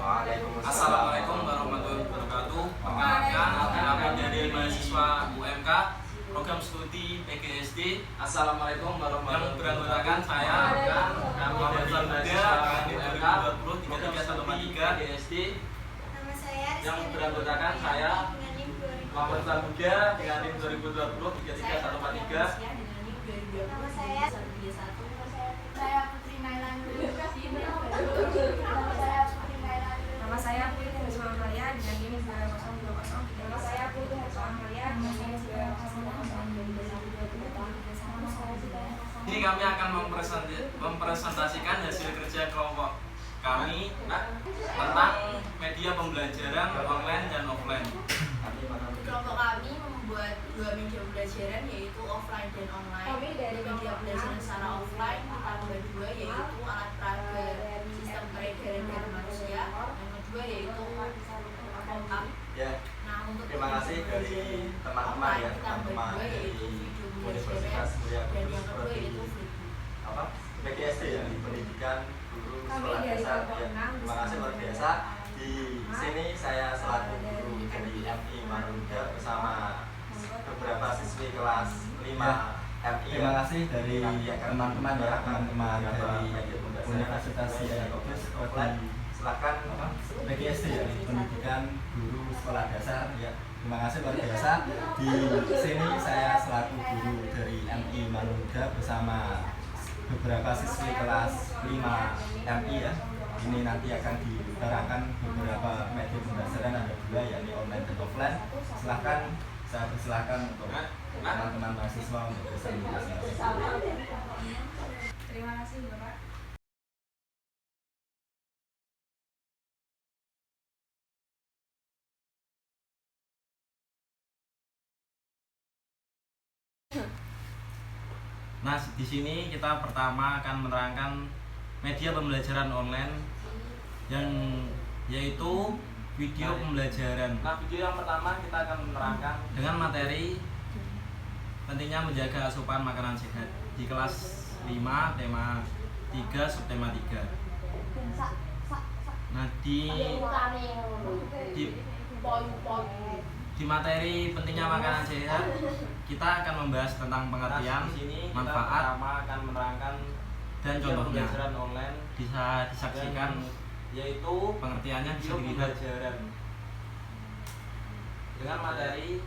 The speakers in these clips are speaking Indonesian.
Assalamualaikum warahmatullahi wabarakatuh. Perkenalkan, kami dari mahasiswa UMK program studi PGSD. Assalamualaikum warahmatullahi Yang beranggotakan saya kami dari mahasiswa UMK 2023 PGSD. Nama saya Yang beranggotakan saya Muhammad Samuda dengan NIM 2020 33 143. Nama saya Putri Nailan. Nama saya Putri Harisma Amalia dengan NIM 2020. Nama saya Putri Harisma Amalia dengan NIM 2020. Ini kami akan mempresentasikan hasil kerja kelompok kami tentang media pembelajaran online dan offline. Kelompok kami membuat dua media pembelajaran yaitu offline dan online. Dari media pembelajaran secara offline ditambah dua yaitu alat peraga sistem peredaran data manusia. Yang kedua yaitu kompak. Ya, Nah untuk terima kasih dari teman-teman ya, teman-teman dari Universitas Mulia dan Kudus yang kedua yaitu apa PGSD ya, di pendidikan guru Kami sekolah dari dasar kelompok ya. 6 Terima kasih luar biasa. Di sini saya selaku guru dari MI Marunda bersama beberapa siswi kelas 5 MI. Terima kasih dari teman-teman ya, teman-teman dari Universitas Mulia Kudus Silakan PGSD ya, pendidikan guru sekolah dasar ya. Terima kasih luar biasa. Di sini saya selaku guru dari MI Marunda bersama beberapa siswi kelas 5 MI ya. Ini nanti akan diterangkan beberapa media pembelajaran, ada dua yakni online dan offline. Silahkan, saya persilahkan untuk teman-teman mahasiswa untuk bisa menjelaskan. Terima kasih Bapak. Nah, di sini kita pertama akan menerangkan media pembelajaran online yang yaitu video pembelajaran. Nah, video yang pertama kita akan menerangkan Dengan materi pentingnya menjaga asupan makanan sehat di kelas 5 tema 3 subtema 3. Nah, di materi pentingnya makanan sehat kita akan membahas tentang pengertian, manfaat, akan menerangkan dan contohnya. pembelajaran online Bisa disaksikan yaitu pengertiannya bisa video dilihat pembelajaran dengan materi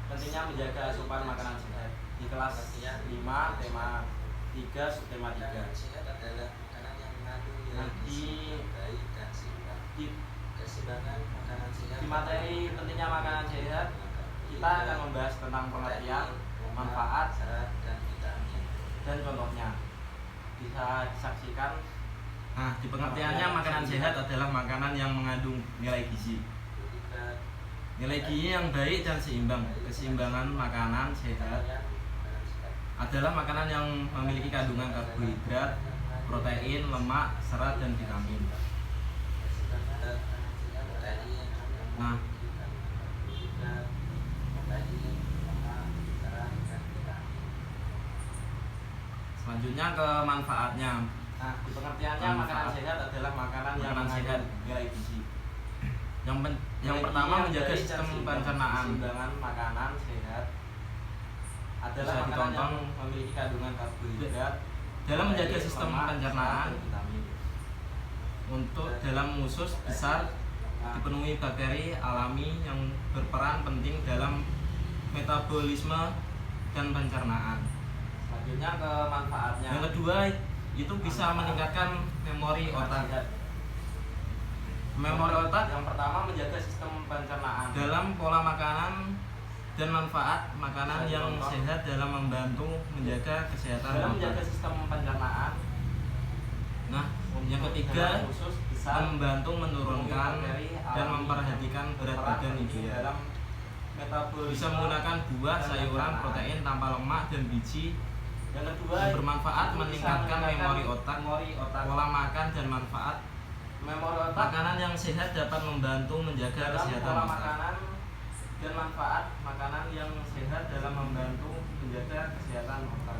pentingnya menjaga asupan makanan sehat di kelas 5 tema 3 subtema 3. Nah, di materi pentingnya makanan sehat kita akan membahas tentang pengertian, manfaat, dan contohnya. Bisa disaksikan. Nah, di pengertiannya makanan sehat adalah makanan yang mengandung nilai gizi. Nilai gizi yang baik dan seimbang. Keseimbangan makanan sehat adalah makanan yang memiliki kandungan karbohidrat, protein, lemak, serat, dan vitamin. Nah, selanjutnya ke manfaatnya. Nah, di pengertiannya makanan sehat adalah makanan yang sehat nilai gizi. Yang pertama menjaga baik dan sistem seimbang. pencernaan. Keseimbangan makanan sehat adalah Bisa makanan yang ditonton memiliki kandungan karbohidrat dalam menjaga protein, sistem lemak, pencernaan. serat, dan vitamin. Untuk dalam usus besar dipenuhi bakteri alami yang berperan penting dalam metabolisme dan pencernaan. Selanjutnya ke manfaatnya. Yang kedua itu bisa meningkatkan memori otak. Memori otak Yang pertama menjaga sistem pencernaan. dalam pola makanan dan manfaat makanan Bisa yang dicontoh. sehat dalam membantu menjaga kesehatan Dalam otak. menjaga sistem pencernaan. Nah, yang ketiga khusus bisa membantu menurunkan bakteri dan alami memperhatikan berat badan ideal. dalam metabolisme. Bisa menggunakan buah, dan sayuran, pencernaan. protein tanpa lemak dan biji Yang kedua yang bermanfaat bisa meningkatkan memori otak, pola makan dan manfaat. memori otak Makanan yang sehat dapat membantu menjaga dalam kesehatan pola otak. makanan dan manfaat makanan yang sehat dalam membantu menjaga kesehatan otak.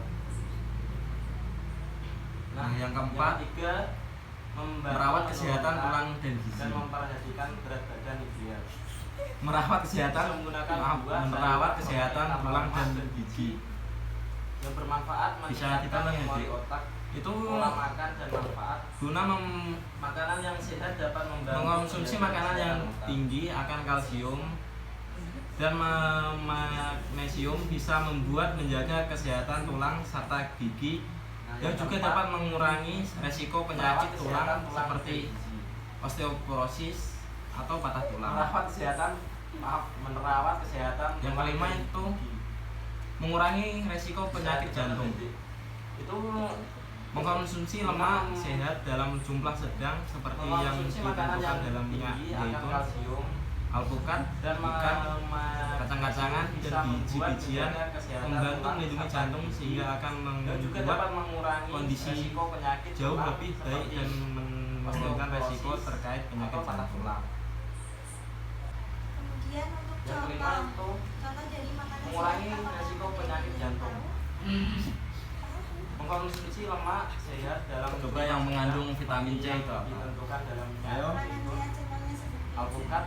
Nah, yang keempat, ketiga merawat kesehatan tulang dan gizi. Dan memperhatikan berat badan ideal. Merawat kesehatan merawat kesehatan tulang dan gizi yang bermanfaat bisa ditanam ya, memori Dik. otak, Itu pola makan dan manfaat. guna Makanan yang sehat dapat mengkonsumsi makanan yang tinggi akan kalsium dan magnesium bisa menjaga kesehatan tulang serta gigi dan juga dapat mengurangi resiko penyakit tulang seperti osteoporosis atau patah tulang. Merawat kesehatan. Yang kelima itu mengurangi resiko penyakit jantung. Itu Mengkonsumsi lemak sehat dalam jumlah sedang seperti yang ditentukan dalam minyak, yaitu kalsium alpukat, dan ikan, kacang-kacangan, dan biji-bijian membantu melindungi jantung sehingga akan juga dapat membuat mengurangi kondisi resiko penyakit jauh tulang lebih baik seperti dan menurunkan resiko terkait penyakit atau patah jantung. tulang. Kemudian untuk Yang kelima itu contoh dari makanan mengurangi sehat apa resiko yang penyakit kita jantung. tahu? Mengkonsumsi lemak sehat dalam Coba yang mengandung vitamin C yang itu apa? ditentukan dalam minyak, Ayo. Makanan yaitu sehat contohnya seperti alpukat,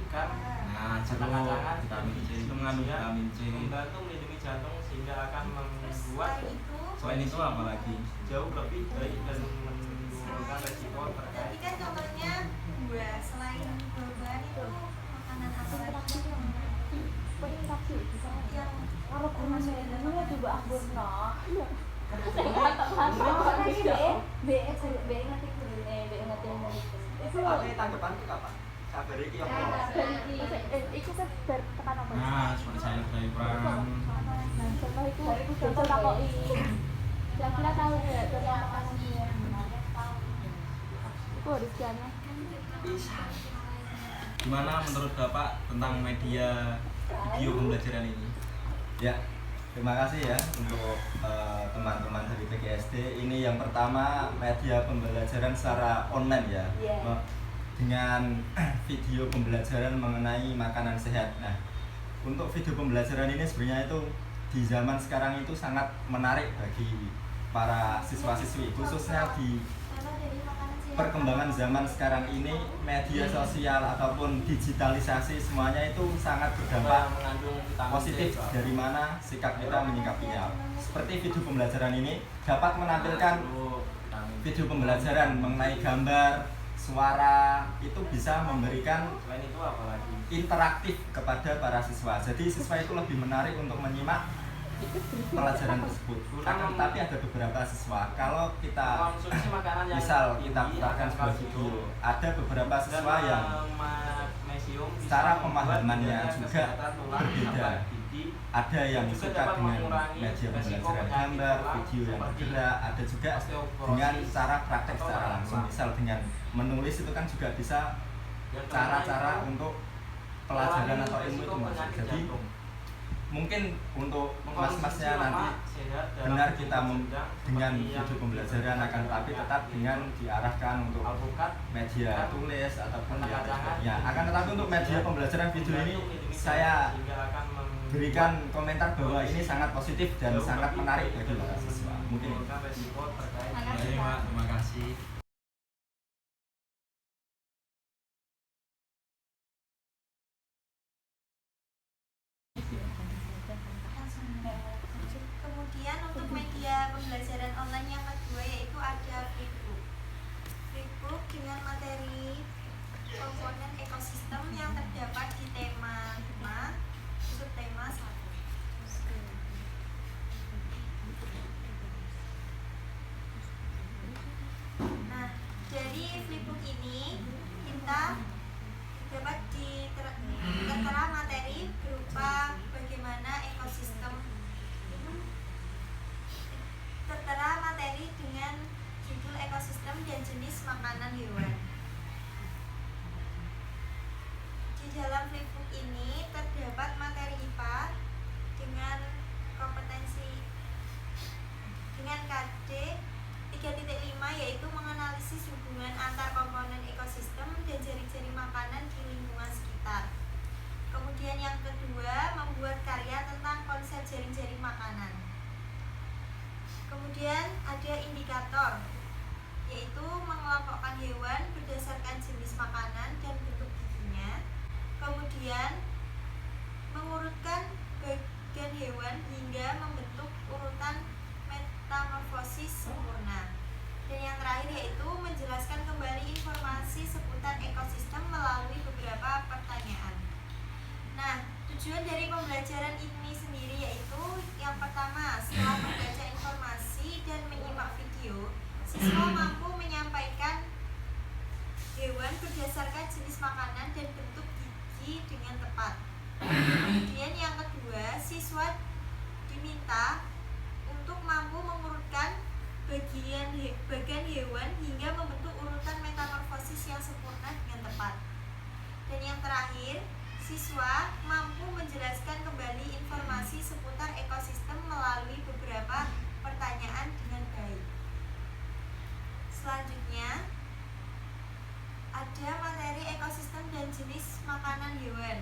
ikan, Nah, jeruk kacang-kacangan, vitamin C itu mengandung biji-bijian, vitamin C. membantu melindungi jantung sehingga akan Terus membuat selain itu Selain itu apa lagi? jauh lebih baik dan menurunkan resiko tadi terkait kan contohnya buah. Selain buah-buahan itu makanan apa lagi yang termasuk Oke, tanggapan itu kapan? Kabar iki apa? Nah, seperti sayur-sayuran. Gimana menurut Bapak tentang media video pembelajaran ini? Ya, terima kasih ya untuk teman-teman dari PGSD. Ini yang pertama media pembelajaran secara online ya, dengan video pembelajaran mengenai makanan sehat. Nah, untuk video pembelajaran ini sebenarnya itu di zaman sekarang itu sangat menarik bagi para siswa-siswi, khususnya di contoh dari makanan sehat perkembangan zaman sekarang ini. Media sosial ataupun digitalisasi semuanya itu sangat berdampak mengandung vitamin positif C. dari mana sikap kita menyikapinya. Seperti video pembelajaran ini dapat menampilkan video pembelajaran mengenai gambar, suara, itu bisa memberikan Selain itu apa lagi? interaktif kepada para siswa. Jadi siswa itu lebih menarik untuk menyimak pelajaran tersebut. Akan tetapi ada beberapa siswa, kalau kita Konsumsi makanan yang misal tinggi kita putarkan akan sebuah kalsium video, ada beberapa dan siswa yang magnesium bisa secara membuat pemahamannya menjaga juga kesehatan tulang berbeda. sampai gigi. Ada yang Juga suka dapat dengan mengurangi media resiko pembelajaran penyakit gambar, tulang video yang seperti bergerak, ada juga osteoporosis dengan cara praktek atau secara patah langsung. tulang. Misal dengan menulis itu kan juga bisa Yang cara-cara kelima itu untuk pelajaran mengurangi atau ilmu resiko itu masuk. penyakit Jadi jantung. mungkin untuk Mengkonsumsi mas-masnya lemak nanti sehat dalam benar jumlah kita sedang dengan seperti yang video pembelajaran akan tetapi tetap dengan diarahkan untuk alpukat, media tulis ataupun ya kacang-kacangan, sebagainya. Akan tetapi untuk media pembelajaran video ini membantu melindungi saya jantung sehingga akan membuat berikan komentar bahwa ini sangat positif dan jauh sangat lebih menarik baik bagi dan para siswa. Mungkin itu. menurunkan resiko terkait Baik, Pak. Terima kasih. Kemudian untuk media pembelajaran online yang kedua yaitu ada Flipbook. Flipbook dengan materi komponen ekosistem yang terdapat di tema 5, subtema 1. Nah, dari Flipbook ini kita dapat tertera materi berupa bagaimana ekosistem, tertera materi dengan judul ekosistem dan jenis makanan hewan. Di dalam flipbook ini terdapat materi IPA dengan kompetensi dengan KD 3.5 yaitu menganalisis hubungan antar komponen ekosistem dan jari-jari makanan di lingkungan sekitar. Kemudian yang kedua, membuat karya tentang konsep jaring-jaring makanan. Kemudian ada indikator. yaitu mengelompokkan hewan berdasarkan jenis makanan dan bentuk giginya, kemudian mengurutkan bagian hewan hingga membentuk urutan metamorfosis sempurna. Dan yang terakhir yaitu menjelaskan kembali informasi seputar ekosistem melalui beberapa pertanyaan. Nah, tujuan dari pembelajaran ini sendiri yaitu yang pertama, setelah membaca informasi dan menyimak video, siswa mampu menyampaikan hewan berdasarkan jenis makanan dan bentuk gigi dengan tepat. Kemudian yang kedua, siswa diminta untuk mampu mengurutkan bagian hewan hingga membentuk urutan metamorfosis yang sempurna dengan tepat. Dan yang terakhir, siswa mampu menjelaskan kembali informasi seputar ekosistem melalui beberapa pertanyaan dengan baik. Selanjutnya, ada materi ekosistem dan jenis makanan hewan.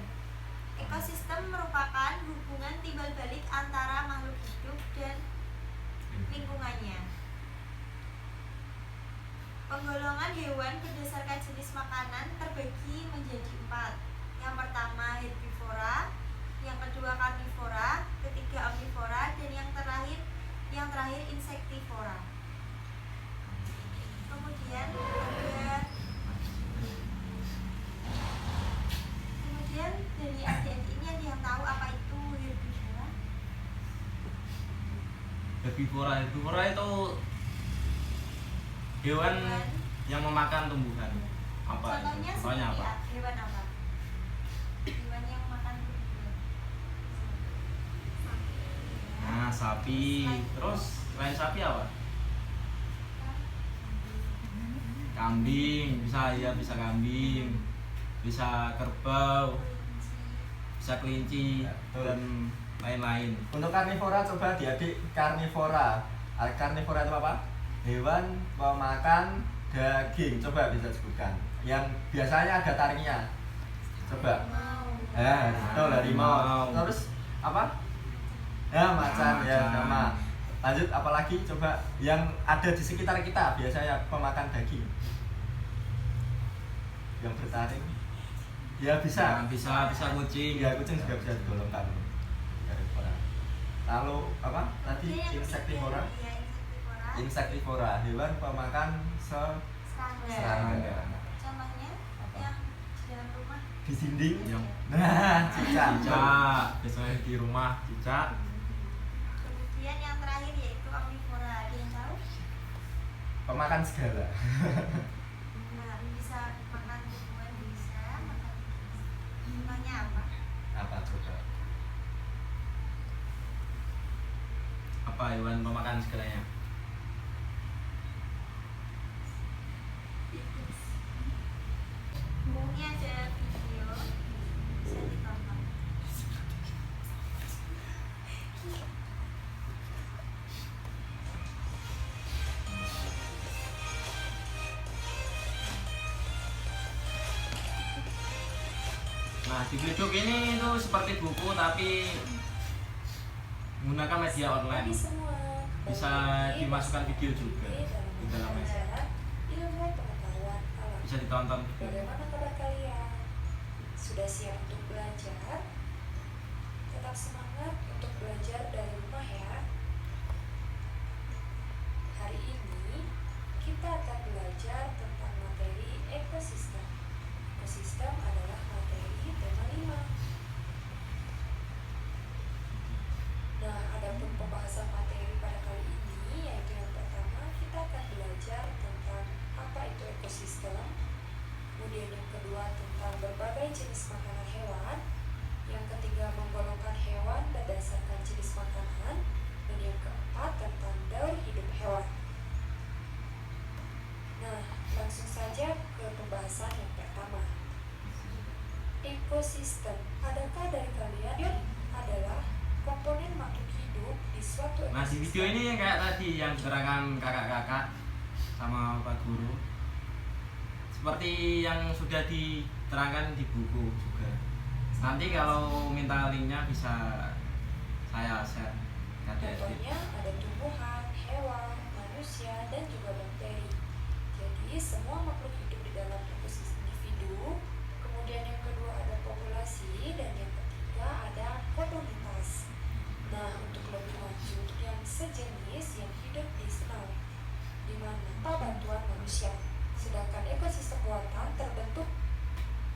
Ekosistem merupakan hubungan timbal balik antara makhluk hidup dan lingkungannya. Penggolongan hewan berdasarkan jenis makanan terbagi menjadi 4. Yang pertama herbivora, yang kedua karnivora, ketiga omnivora, dan yang terakhir insektivora. Kemudian dari adik-adik ini ada yang tahu apa itu herbivora? Herbivora itu hewan yang memakan tumbuhan. Apa? Contohnya Contohnya seperti apa? hewan apa? Hewan yang makan tumbuhan. Nah, sapi. Terus selain sapi apa? Kambing, bisa kambing, bisa kerbau, bisa kelinci, dan lain-lain. Untuk karnivora coba diadik karnivora. Karnivora itu apa? Hewan pemakan daging. Coba bisa sebutkan. Yang biasanya ada taringnya. Coba. Betul, harimau. Terus apa? Macan ya, sama. Lanjut apalagi coba yang ada di sekitar kita biasanya pemakan daging. Yang bertaring. Ya bisa. Bisa kucing. Ya kucing juga bisa digolongkan. Lalu apa? Tadi insektivora. Insektivora, hewan pemakan serangga. Contohnya Apa? yang di dalam rumah. Di dinding. Yang Cicak. biasanya di rumah cicak. Kemudian yang terakhir yaitu omnivora. Ada yang tahu? Pemakan segala. Nah, bisa makan tumbuhan, bisa makan. Contohnya apa? Apa coba? Apa hewan pemakan segalanya? Ini ada video bisa ditonton. Nah, di YouTube ini itu seperti buku tapi menggunakan media online. Bisa dimasukkan video juga di dalamnya. Bisa ditonton. Bagaimana kabar kalian? Sudah siap untuk belajar? Tetap semangat untuk belajar dari rumah ya. Hari ini kita akan belajar tentang materi ekosistem. Ekosistem adalah materi tema 5. Nah, adapun pembahasan materi pada kali ini yaitu yang pertama kita akan belajar tentang apa itu ekosistem. Kemudian yang kedua tentang berbagai jenis makanan hewan. Yang ketiga menggolongkan hewan berdasarkan jenis makanan. Dan yang keempat tentang daur hidup hewan. Nah, langsung saja ke pembahasan yang pertama. Ekosistem. Adakah dari kalian adalah komponen makhluk hidup di suatu ekosistem? Nah, di video ini kayak tadi yang diterangkan kakak-kakak sama Pak Guru. Seperti yang sudah diterangkan di buku juga. Nanti kalau minta linknya bisa saya share ke adik-adik. Contohnya ada tumbuhan, hewan, manusia, dan juga bakteri. Jadi semua makhluk hidup di dalam ekosistem individu. Kemudian yang kedua ada populasi, dan yang ketiga ada komunitas. Nah, untuk lebih lanjut, yang sejenis yang hidup di senawi, di mana tanpa bantuan manusia. Sedangkan ekosistem buatan terbentuk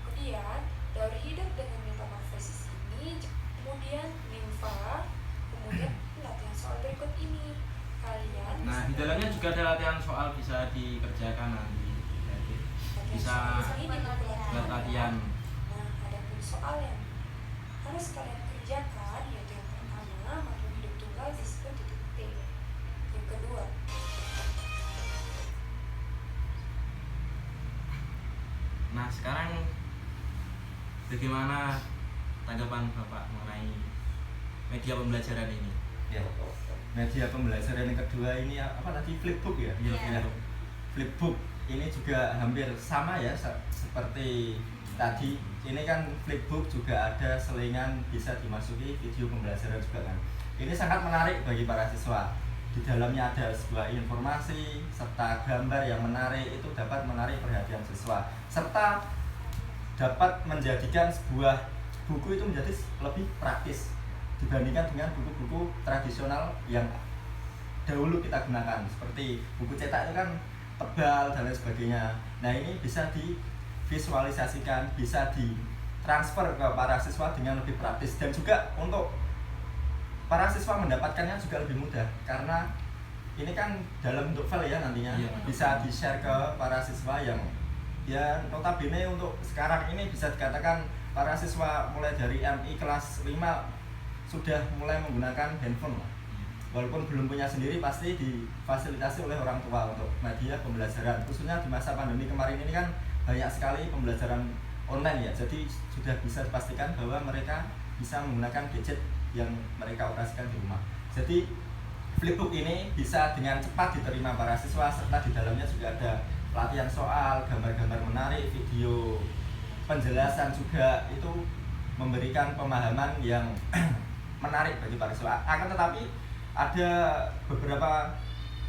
kemudian dari hidup dengan metamorfosis ini, kemudian nimfa, kemudian latihan soal berikut ini. Kalian Nah, di dalamnya juga ada latihan soal bisa dikerjakan nanti. Jadi, bisa buat latihan. Nah, ada pun soal yang harus kalian kerjakan, yaitu yang pertama, makhluk hidup tunggal disebut titik T. Yang kedua, Nah, sekarang bagaimana tanggapan Bapak mengenai media pembelajaran ini? Ya, media pembelajaran yang kedua ini apa tadi, flipbook ya? Iya. Flipbook ini juga hampir sama ya seperti tadi. Ini kan flipbook juga ada selingan bisa dimasuki video pembelajaran juga kan. Ini sangat menarik bagi para siswa. Di dalamnya ada sebuah informasi serta gambar yang menarik, itu dapat menarik perhatian siswa serta dapat menjadikan sebuah buku itu menjadi lebih praktis dibandingkan dengan buku-buku tradisional yang dahulu kita gunakan, seperti buku cetak itu kan tebal dan lain sebagainya. Nah, ini bisa divisualisasikan, bisa ditransfer ke para siswa dengan lebih praktis, dan juga untuk para siswa mendapatkannya juga lebih mudah karena ini kan dalam bentuk file ya nantinya. Iya. Bisa di-share ke para siswa yang ya notabene untuk sekarang ini bisa dikatakan para siswa mulai dari MI kelas 5 sudah mulai menggunakan handphone lah. Walaupun belum punya sendiri, pasti difasilitasi oleh orang tua untuk media pembelajaran. Khususnya di masa pandemi kemarin ini kan banyak sekali pembelajaran online ya. Jadi sudah bisa dipastikan bahwa mereka bisa menggunakan gadget yang mereka operasikan di rumah. Jadi flipbook ini bisa dengan cepat diterima para siswa, serta di dalamnya juga ada pelatihan soal, gambar-gambar menarik, video penjelasan juga, itu memberikan pemahaman yang menarik bagi para siswa. Akan tetapi ada beberapa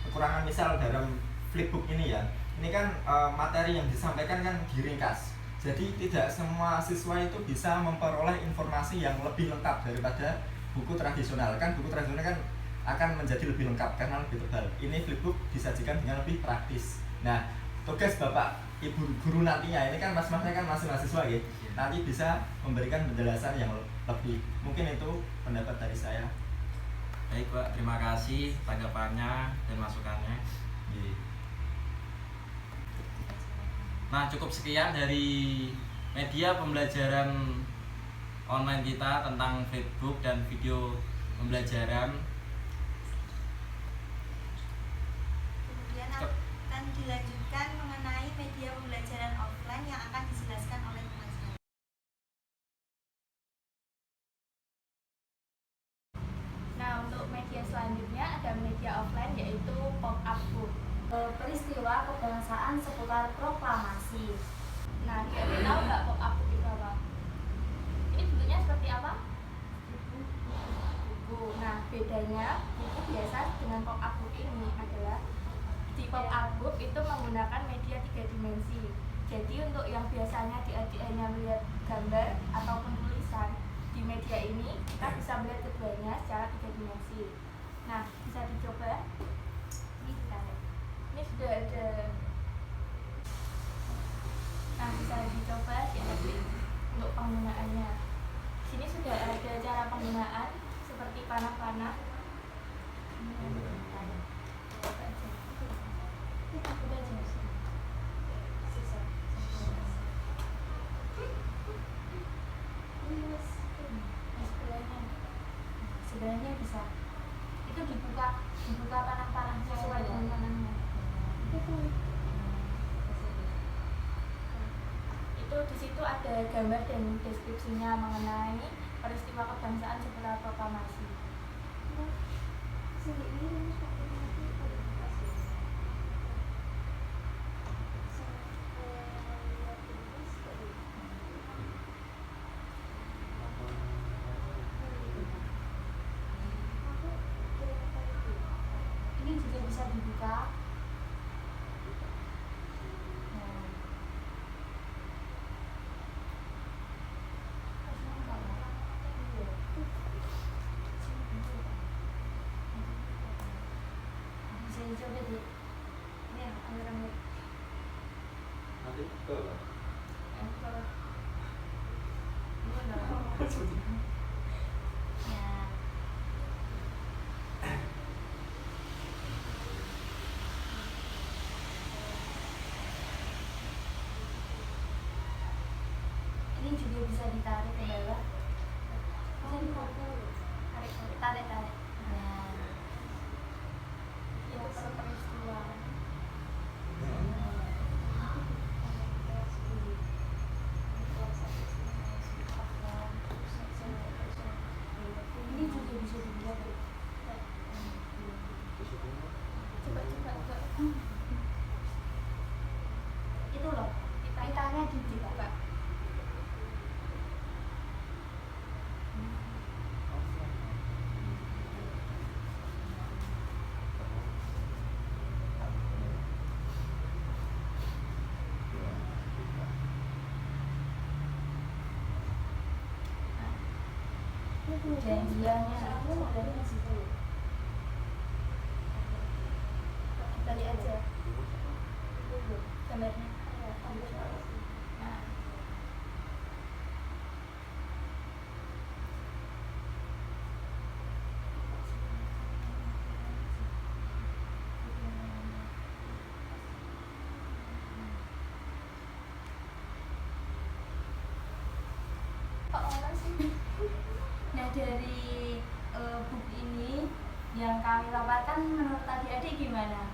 kekurangan, misal dalam flipbook ini ya. Ini kan materi yang disampaikan kan diringkas. Jadi tidak semua siswa itu bisa memperoleh informasi yang lebih lengkap daripada buku tradisional. Kan buku tradisional kan akan menjadi lebih lengkap karena lebih tebal. Ini flipbook disajikan dengan lebih praktis. Nah, tugas Bapak Ibu guru nantinya, ini kan mas-masnya kan masih mahasiswa ya, nanti bisa memberikan penjelasan yang lebih. Mungkin itu pendapat dari saya. Baik Pak, terima kasih tanggapannya dan masukannya. Nah, cukup sekian dari media pembelajaran online kita tentang flipbook dan video pembelajaran. Kemudian akan dilanjutkan mengenai media pembelajaran offline yang akan dijelaskan oleh teman saya. Nah, untuk media selanjutnya ada media offline yaitu pop-up book. Peristiwa kebangsaan seputar proklamasi. Nah, kalian tahu nggak pop-up book itu apa? Ini bentuknya seperti apa? Buku. Nah, bedanya buku biasa dengan pop-up book ini adalah di pop-up book itu menggunakan media 3 dimensi. Jadi untuk yang biasanya hanya melihat gambar ataupun tulisan, di media ini kita bisa melihat keduanya secara 3 dimensi. Nah, bisa dicoba. Ini kita lihat. Ini sudah ada. Nah, bisa dicoba diedit untuk penggunaannya. Sini sudah ada cara penggunaan seperti panah-panah. Sebelahnya bisa. Itu dibuka panah-panahnya sesuai dengan panahnya. Itu di situ ada gambar dan deskripsinya mengenai peristiwa kebangsaan seputar proklamasi. Ini juga bisa dibuka. tarik. Nah, itu per peristiwa. Ini juga bisa dibuat. Coba. Itu loh, pitanya dibuka. Janjiannya aku dari situ. Tadi aja. Gambarnya. Nah. Nah, dari buku ini yang kami paparkan menurut adik-adik gimana?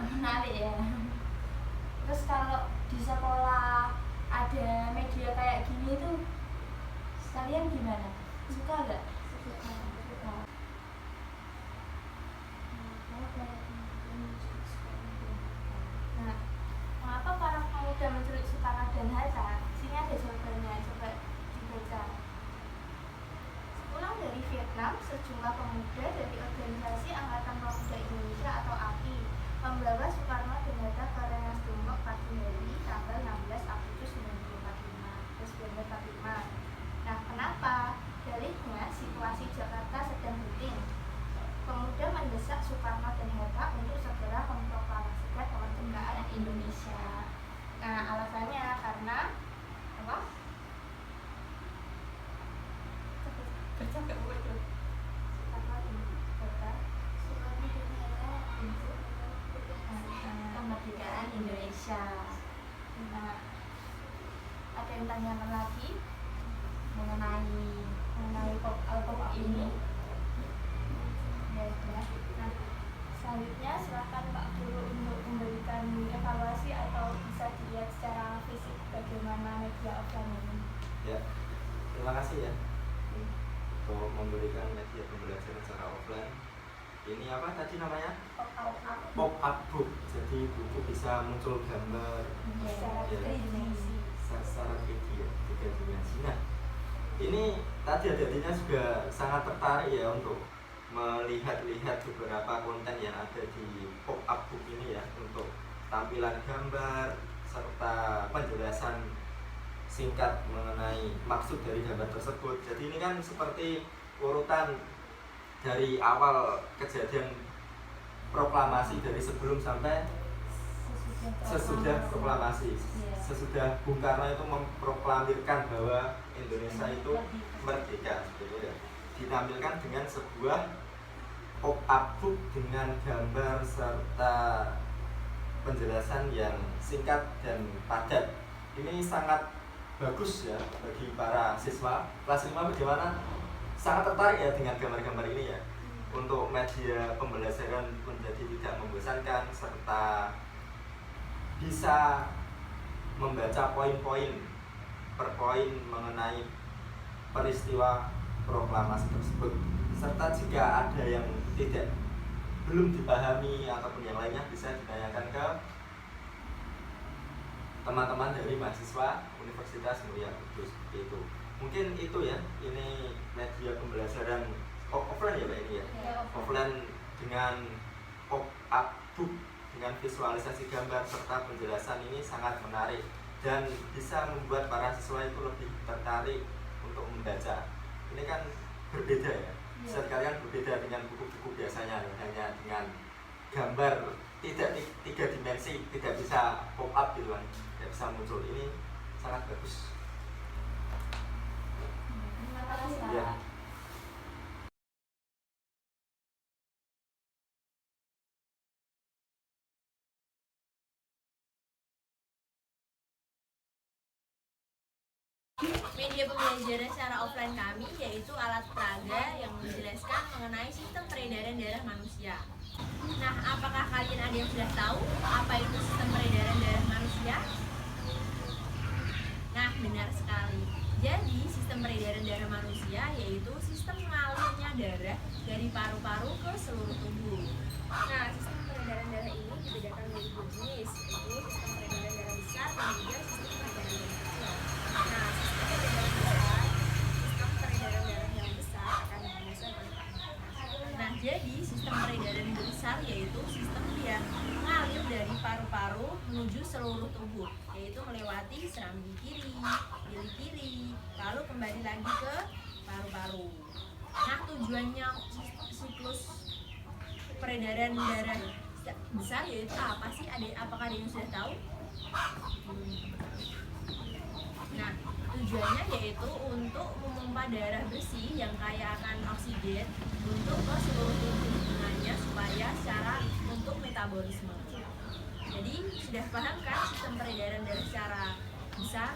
Menarik ya. Terus kalau di sekolah ada media kayak gini tuh kalian gimana? Suka nggak? Suka. Nah, mengapa para pemuda menculik Soekarno dan Hatta? Sini ada jawabannya, coba dibaca. Pulang dari Vietnam, sejumlah pemuda dari organisasi Angkatan Pemuda Indonesia atau API membawa Soekarno dan Hatta ke Rengas Dengklok pagi hari tanggal 16 Agustus 1945. Nah, kenapa? Dalihnya situasi Jakarta sedang genting. Pemuda mendesak Soekarno dan Hatta untuk segera memproklamasikan kemerdekaan Indonesia. Nah, alasannya karena apa? Bercakap betul. Soekarno dan Hatta untuk kemerdekaan Indonesia. Nah, ada yang tanyakan lagi mengenai pop ini? Ya, nah, selanjutnya silakan Pak Guru untuk memberikan evaluasi atau bisa dilihat secara fisik bagaimana media offline ini. Ya, terima kasih ya untuk memberikan media pembelajaran secara offline. Ini apa tadi namanya? Pop-up book. Jadi buku bisa muncul gambar Secara ya, dimensi. secara tiga dimensi. Nah, ini tadi adik-adiknya juga sangat tertarik ya untuk melihat-lihat beberapa konten yang ada di pop-up book ini ya, untuk tampilan gambar serta penjelasan singkat mengenai maksud dari gambar tersebut. Jadi ini kan seperti urutan dari awal kejadian proklamasi, dari sebelum sampai sesudah proklamasi. Sesudah Bung Karno itu memproklamirkan bahwa Indonesia itu merdeka, gitu ya. Ditampilkan dengan sebuah pop-up book dengan gambar serta penjelasan yang singkat dan padat. Ini sangat bagus ya bagi para siswa kelas 5. Bagaimana? Sangat tertarik ya dengan gambar-gambar ini ya. Untuk media pembelajaran menjadi tidak membosankan serta bisa membaca poin-poin per poin mengenai peristiwa proklamasi tersebut. Serta jika ada yang belum dipahami ataupun yang lainnya bisa ditanyakan ke teman-teman dari mahasiswa Universitas Mulia Kudus. Itu mungkin itu ya, ini media pembelajaran offline ya Mbak ini ya, offline dengan pop-up book dengan visualisasi gambar serta penjelasan ini sangat menarik dan bisa membuat para siswa itu lebih tertarik untuk membaca. Ini kan berbeda ya, bisa kalian berbeda dengan buku-buku biasanya ya, hanya dengan gambar tidak tiga dimensi, tidak bisa pop up gitu kan, tidak bisa muncul. Ini sangat bagus. Terima kasih Pak. Ya. Media media pembelajaran secara offline kami yaitu alat peraga yang menjelaskan mengenai sistem peredaran darah manusia. Nah, apakah kalian ada yang sudah tahu apa itu sistem peredaran darah manusia? Nah, benar sekali. Jadi, sistem peredaran darah manusia yaitu sistem mengalirnya darah dari paru-paru ke seluruh tubuh. Nah, sistem peredaran darah ini dibedakan menjadi dua jenis, yaitu sistem peredaran darah besar dan juga sistem peredaran darah kecil. Nah, sistem peredaran darah yang besar akan dijelaskan oleh Pak. Nah, jadi sistem peredaran besar yaitu sistem yang mengalir dari paru-paru menuju seluruh tubuh, yaitu melewati serambi kiri, gigi kiri, lalu kembali lagi ke paru-paru. Nah, tujuannya siklus peredaran darah besar yaitu apa sih? Apakah ada yang sudah tahu? Nah, tujuannya yaitu untuk memompa darah bersih yang kaya akan oksigen untuk ke seluruh tubuh lingkungannya supaya secara untuk metabolisme. Jadi sudah paham kan sistem peredaran darah secara besar?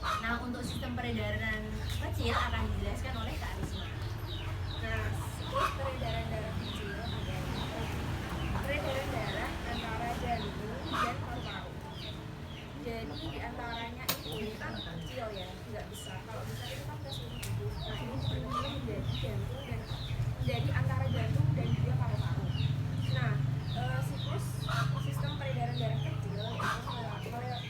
Nah, untuk sistem peredaran kecil akan dijelaskan oleh Kak Risma. Nah, siklus peredaran darah kecil adalah peredaran darah antara jantung dan paru-paru. Jadi di antaranya itu kan kecil ya, nggak besar. Kalau besar itu kan ke seluruh tubuh. Nah, ini benar-benar menjadi jantung dan menjadi antara jantung dan juga paru-paru. Nah, siklus sistem peredaran darah kecil itu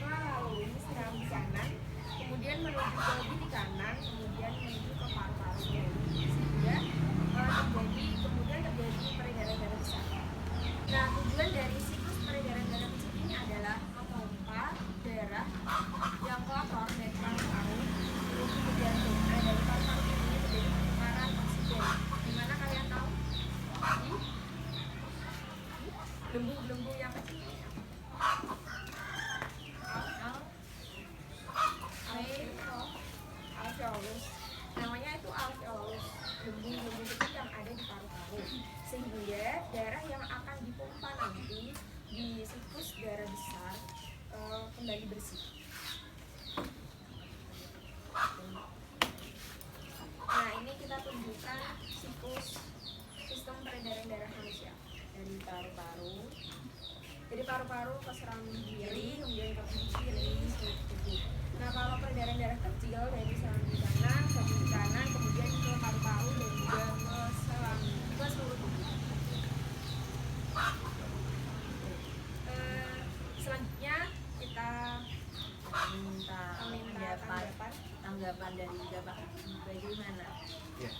melalui serambi kanan, kemudian menuju ke bilik kanan, kemudian menuju ke paru-paru, sehingga kemudian terjadi peredaran darah besar. Nah, tujuan dari siklus peredaran darah kecil ini adalah memompa darah yang kotor dari paru-paru menuju ke jantung. Nah, dari paru-paru ini terjadi pertukaran oksigen. Dimana kalian tahu? Di belenggu-belenggu yang kecil ini alveolus. Namanya itu alveolus, belenggu-belenggu kecil yang ada di paru-paru, sehingga darah yang akan dipompa nanti di siklus darah besar kembali bersih. Nah, ini kita tunjukkan siklus sistem peredaran darah manusia dari paru-paru ke serambi kiri, kemudian ke gigi kiri, seluruh tubuh. Nah, kalau peredaran darah kecil dari serambi kanan ke gigi kanan, kemudian ke paru-paru dan juga ke seluruh tubuh. Selanjutnya kita minta tanggapan dari Bapak. Bagaimana? Ya,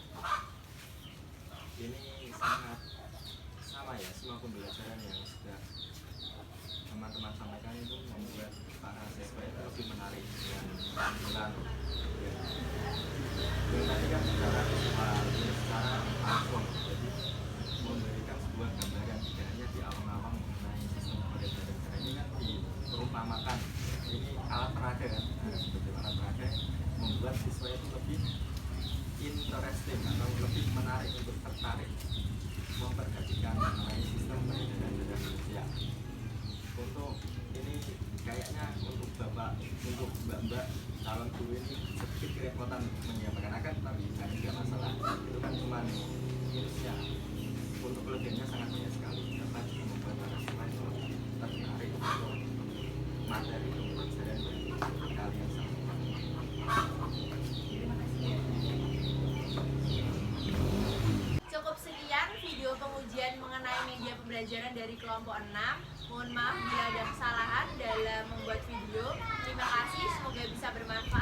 ini sangat sama ya, semua pembelajaran yang sudah teman-teman sampaikan itu membuat para siswa itu lebih menarik dan pelan-pelan ya. Dan tadi kan secara visual, secara langsung, jadi memberikan sebuah gambaran tidak hanya di awang-awang mengenai sistem peredaran darah. Ini kan diperumpamakan, ini alat peraga kan, sebagai alat peraga membuat siswa itu lebih interesting atau lebih menarik untuk tertarik memperhatikan mengenai sistem peredaran darah manusia. Untuk ini kayaknya untuk bapak, untuk mbak-mbak calon guru ini sedikit kerepotan menyampaikan akan, tapi kan tidak masalah, itu kan cuma minusnya. Untuk kelebihannya sangat banyak sekali, dapat membuat para siswa itu tertarik untuk materi pembelajaran dari kalian sampaikan. Terima kasih. Cukup sekian video pengujian mengenai media pembelajaran dari kelompok 6. Mohon maaf bila ada kesalahan dalam membuat video. Terima kasih, semoga bisa bermanfaat.